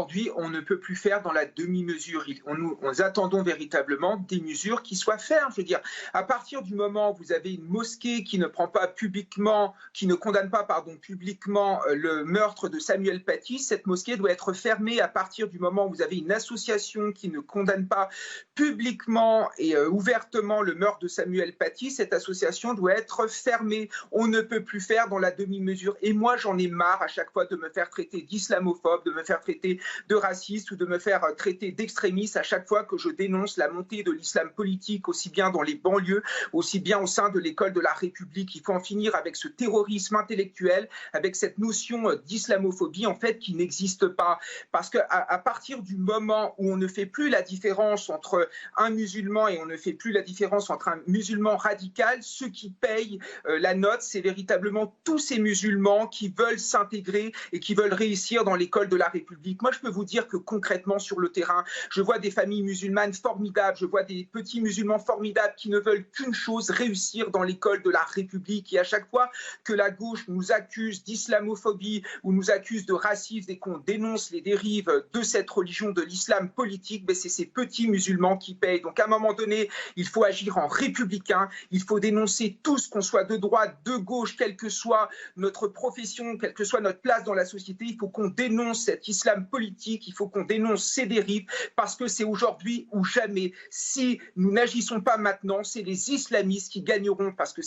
Aujourd'hui, on ne peut plus faire dans la demi-mesure. Nous attendons véritablement des mesures qui soient fermes. Je veux dire, à partir du moment où vous avez une mosquée qui ne prend pas publiquement, qui ne condamne pas, pardon, publiquement le meurtre de Samuel Paty, cette mosquée doit être fermée. À partir du moment où vous avez une association qui ne condamne pas publiquement et ouvertement le meurtre de Samuel Paty, cette association doit être fermée. On ne peut plus faire dans la demi-mesure. Et moi, j'en ai marre à chaque fois de me faire traiter d'islamophobe, de me faire traiter de raciste ou de me faire traiter d'extrémiste à chaque fois que je dénonce la montée de l'islam politique, aussi bien dans les banlieues, aussi bien au sein de l'école de la République. Il faut en finir avec ce terrorisme intellectuel, avec cette notion d'islamophobie, en fait, qui n'existe pas. Parce qu'à partir du moment où on ne fait plus la différence entre un musulman et on ne fait plus la différence entre un musulman radical, ceux qui payent la note, c'est véritablement tous ces musulmans qui veulent s'intégrer et qui veulent réussir dans l'école de la République. Moi, je peux vous dire que concrètement sur le terrain, je vois des familles musulmanes formidables, je vois des petits musulmans formidables qui ne veulent qu'une chose, réussir dans l'école de la République. Et à chaque fois que la gauche nous accuse d'islamophobie ou nous accuse de racisme et qu'on dénonce les dérives de cette religion, de l'islam politique, ben c'est ces petits musulmans qui payent. Donc à un moment donné, il faut agir en républicain, il faut dénoncer tous, qu'on soit de droite, de gauche, quelle que soit notre profession, quelle que soit notre place dans la société, il faut qu'on dénonce cet islam politique, il faut qu'on dénonce ces dérives, parce que c'est aujourd'hui ou jamais. Si nous n'agissons pas maintenant, c'est les islamistes qui gagneront, parce que